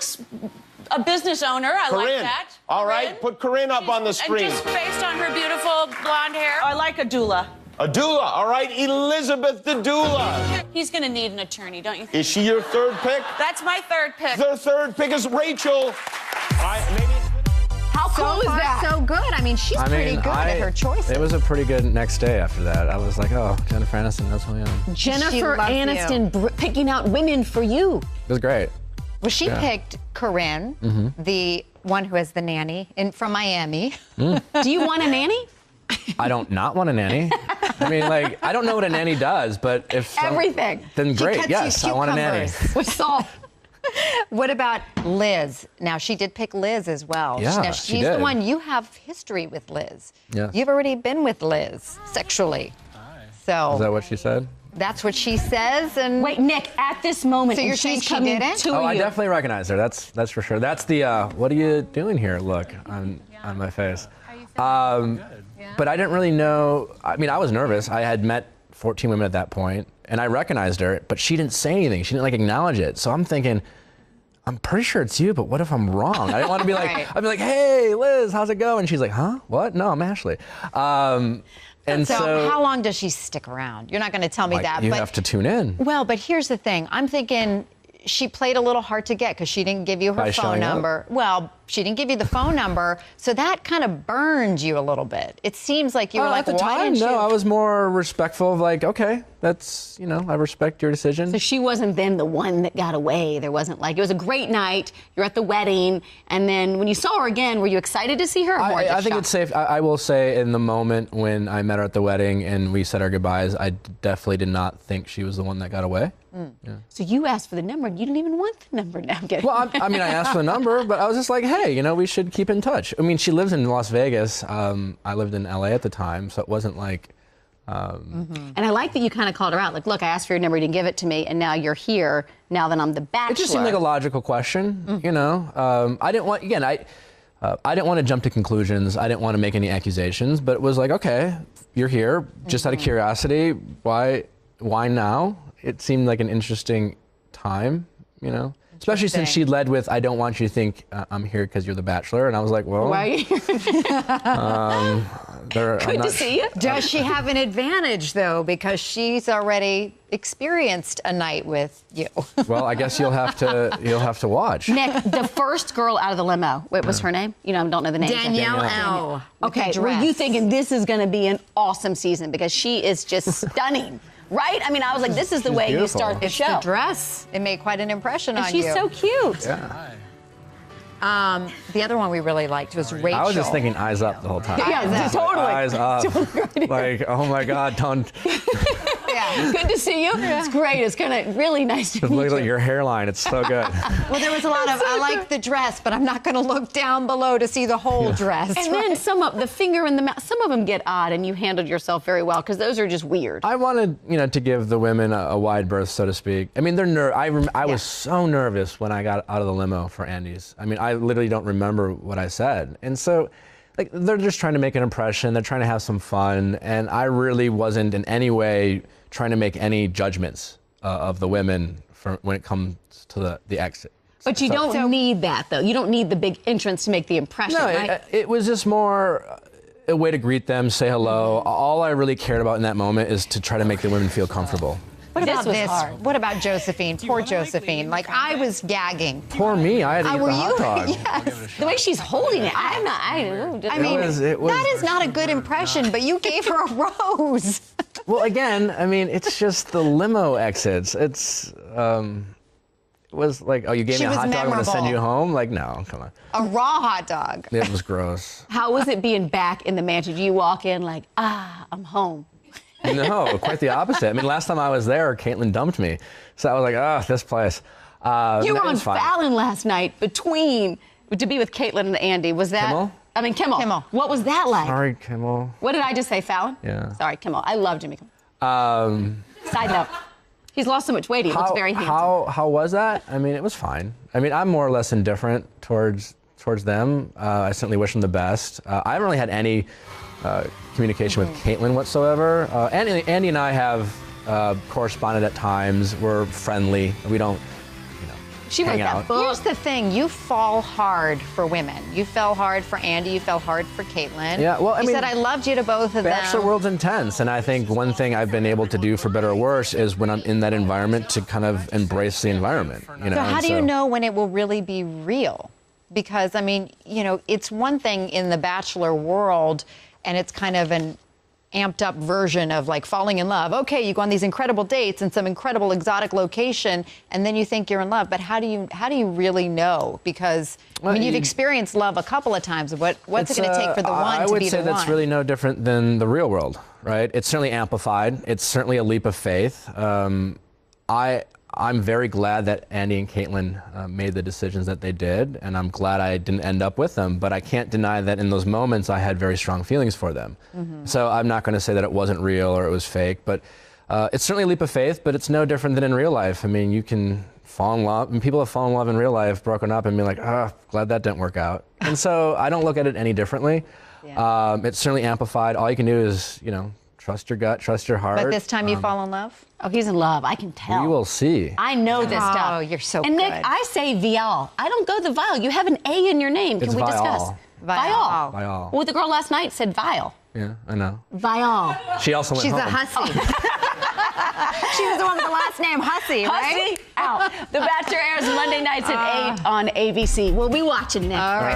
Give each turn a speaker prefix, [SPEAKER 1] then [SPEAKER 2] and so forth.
[SPEAKER 1] looks a business owner. I like that.
[SPEAKER 2] All right, put Corinne up on the screen.
[SPEAKER 1] And just based on her beautiful blonde hair.
[SPEAKER 3] I like a doula.
[SPEAKER 2] A doula, all right, Elizabeth the doula.
[SPEAKER 1] He's going to need an attorney, don't you think?
[SPEAKER 2] Is she your third pick?
[SPEAKER 1] That's my third pick.
[SPEAKER 2] The third pick is Rachel.
[SPEAKER 4] How cool is that? So good. I mean, she's pretty good at her choices.
[SPEAKER 5] It was a pretty good next day after that. I was like, oh, Jennifer Aniston, that's who I am.
[SPEAKER 4] Jennifer Aniston picking out women for you.
[SPEAKER 5] It was great.
[SPEAKER 4] Well, she picked Corinne, the one who has the nanny from Miami. Do you want a nanny?
[SPEAKER 5] I don't not want a nanny. I mean, like, I don't know what a nanny does, but if
[SPEAKER 4] everything,
[SPEAKER 5] then great. Yes, I want a nanny.
[SPEAKER 4] With salt. What about Liz? Now, she did pick Liz as well.
[SPEAKER 5] Yeah,
[SPEAKER 4] now, she's the one, you have history with Liz.
[SPEAKER 5] Yes.
[SPEAKER 4] You've already been with Liz sexually. So
[SPEAKER 5] is that what she said?
[SPEAKER 4] That's what she says. And
[SPEAKER 1] wait, Nick, at this moment,
[SPEAKER 4] so you're saying she didn't?
[SPEAKER 1] To
[SPEAKER 5] oh,
[SPEAKER 1] you.
[SPEAKER 5] I definitely recognize her. That's for sure. That's the what are you doing here? Look on my face. But I didn't really know. I mean, I was nervous. I had met 14 women at that point, and I recognized her, but she didn't say anything. She didn't like acknowledge it. So I'm thinking, I'm pretty sure it's you, but what if I'm wrong? I didn't want to be like, I'd be like, hey, Liz, how's it going? She's like, huh? What? No, I'm Ashley. And so
[SPEAKER 4] how long does she stick around? You're not going to tell me that.
[SPEAKER 5] You have to tune in.
[SPEAKER 4] Well, but here's the thing. I'm thinking she played a little hard to get because she didn't give you her phone number. Well, she didn't give you the phone number, so that kind of burned you a little bit. It seems like you were like,
[SPEAKER 5] at the time, no, I was more respectful of like, okay, that's, I respect your decision.
[SPEAKER 1] So she wasn't then the one that got away. There wasn't like, it was a great night, you're at the wedding, and then when you saw her again, were you excited to see her? Or
[SPEAKER 5] I think it's safe. I will say in the moment when I met her at the wedding and we said our goodbyes, I definitely did not think she was the one that got away. Yeah.
[SPEAKER 1] So you asked for the number, and you didn't even want the number now.
[SPEAKER 5] Well, I mean, I asked for the number, but I was just like, hey, we should keep in touch. I mean, she lives in Las Vegas. I lived in LA at the time, so it wasn't like...
[SPEAKER 1] And I like that you kind of called her out. Like, look, I asked for your number, you didn't give it to me, and now you're here, now that I'm the Bachelor.
[SPEAKER 5] It just seemed like a logical question, I didn't want, again, I didn't want to jump to conclusions. I didn't want to make any accusations, but it was like, okay, you're here, just out of curiosity, why now? It seemed like an interesting time, Especially since she led with, I don't want you to think I'm here because you're the Bachelor. And I was like, well.
[SPEAKER 1] Why are you here? Good to see you.
[SPEAKER 4] Does she have an advantage, though, because she's already experienced a night with you?
[SPEAKER 5] Well, I guess you'll have to watch.
[SPEAKER 1] Nick, the first girl out of the limo, what was her name? I don't know the name.
[SPEAKER 4] Danielle L.
[SPEAKER 1] Okay, were you thinking this is going to be an awesome season because she is just stunning? Right? I mean, I was like, this is the way you start the show.
[SPEAKER 4] The dress. It made quite an impression on you.
[SPEAKER 1] She's so cute.
[SPEAKER 5] Yeah.
[SPEAKER 4] The other one we really liked was Rachel.
[SPEAKER 5] I was just thinking eyes up the whole time.
[SPEAKER 1] Yeah, totally.
[SPEAKER 5] Eyes up. Like, oh my God, don't.
[SPEAKER 4] Yeah.
[SPEAKER 1] Good to see you. It's great. It's kind of really nice to meet
[SPEAKER 5] Look
[SPEAKER 1] you.
[SPEAKER 5] at your hairline. It's so good.
[SPEAKER 4] Well, there was a lot of, I like the dress, but I'm not going to look down below to see the whole dress.
[SPEAKER 1] And then some of the finger in the mouth, some of them get odd, and you handled yourself very well because those are just weird.
[SPEAKER 5] I wanted, to give the women a wide berth, so to speak. I mean, I was so nervous when I got out of the limo for Andy's. I mean, I literally don't remember what I said. And so, like, they're just trying to make an impression. They're trying to have some fun. And I really wasn't in any way trying to make any judgments of the women when it comes to the exit.
[SPEAKER 1] But you don't need that, though. You don't need the big entrance to make the impression, right?
[SPEAKER 5] It was just more a way to greet them, say hello. All I really cared about in that moment is to try to make the women feel comfortable.
[SPEAKER 4] What about this? What about Josephine? Poor Josephine. Like, I was gagging.
[SPEAKER 5] Poor me. I had to eat the hot dog.
[SPEAKER 4] Yes.
[SPEAKER 1] The way she's holding it, I'm not. I mean,
[SPEAKER 4] that is not a good impression, but you gave her a rose.
[SPEAKER 5] Well, again, I mean, it's just the limo exits. It was like, oh, you gave me a hot dog, I'm going to send you home? Like, no, come on.
[SPEAKER 4] A raw hot dog.
[SPEAKER 5] It was gross.
[SPEAKER 1] How was it being back in the mansion? Do you walk in like, I'm home?
[SPEAKER 5] No, quite the opposite. I mean, last time I was there, Caitlin dumped me. So I was like, this place.
[SPEAKER 1] You were on Fallon last night to be with Caitlin and Andy. Was that?
[SPEAKER 5] Kimmel?
[SPEAKER 1] I mean, Kimmel. What was that like?
[SPEAKER 5] Sorry, Kimmel.
[SPEAKER 1] What did I just say, Fallon?
[SPEAKER 5] Yeah.
[SPEAKER 1] Sorry, Kimmel. I love Jimmy Kimmel. Side note. He's lost so much weight. He looks very handsome.
[SPEAKER 5] How was that? I mean, it was fine. I mean, I'm more or less indifferent towards them. I certainly wish them the best. I haven't really had any communication with Caitlin whatsoever. Andy and I have corresponded at times. We're friendly. We don't,
[SPEAKER 1] She wrote
[SPEAKER 5] hang
[SPEAKER 1] that
[SPEAKER 5] out.
[SPEAKER 1] book.
[SPEAKER 4] Here's the thing, you fall hard for women. You fell hard for Andy, you fell hard for Caitlyn.
[SPEAKER 5] Yeah, well, I
[SPEAKER 4] you
[SPEAKER 5] mean,
[SPEAKER 4] said I loved you to both of
[SPEAKER 5] Bachelor
[SPEAKER 4] them.
[SPEAKER 5] world's intense, and I think one thing I've been able to do, for better or worse, is when I'm in that environment to kind of embrace the environment. You know?
[SPEAKER 4] So how
[SPEAKER 5] And
[SPEAKER 4] do you know when it will really be real? Because, I mean, you know, it's one thing in the Bachelor world, and it's kind of an amped up version of like falling in love. Okay, you go on these incredible dates in some incredible exotic location, and then you think you're in love. But how do you really know? Because I mean, you've experienced love a couple of times. What's it going to take for the one to be the one?
[SPEAKER 5] I would say that's really no different than the real world, right? It's certainly amplified. It's certainly a leap of faith. I'm very glad that Andy and Caitlyn made the decisions that they did, and I'm glad I didn't end up with them. But I can't deny that in those moments I had very strong feelings for them. So I'm not going to say that it wasn't real or it was fake, but it's certainly a leap of faith. But it's no different than in real life. I mean, you can fall in love, and people have fallen in love in real life, broken up, and be like, glad that didn't work out. And so I don't look at it any differently. Yeah. It's certainly amplified. All you can do is, you know, trust your gut, trust your heart.
[SPEAKER 4] But this time you fall in love?
[SPEAKER 1] Oh, he's in love. I can tell.
[SPEAKER 5] We will see.
[SPEAKER 1] I know this stuff.
[SPEAKER 4] Oh, you're so
[SPEAKER 1] And Nick,
[SPEAKER 4] good.
[SPEAKER 1] I say Viall. I don't go the Viall. You have an A in your name. Can
[SPEAKER 5] It's
[SPEAKER 1] we discuss?
[SPEAKER 4] Viall.
[SPEAKER 1] Viall.
[SPEAKER 5] Viall.
[SPEAKER 1] Well, the girl last night said Viall.
[SPEAKER 5] Yeah, I know.
[SPEAKER 1] Viall.
[SPEAKER 5] She also went
[SPEAKER 4] She's
[SPEAKER 5] home.
[SPEAKER 4] a hussy. She was the one with the last name Hussy, right?
[SPEAKER 1] Hussy out. The Bachelor airs Monday nights at 8 on ABC. We'll be watching, Nick.
[SPEAKER 4] All right.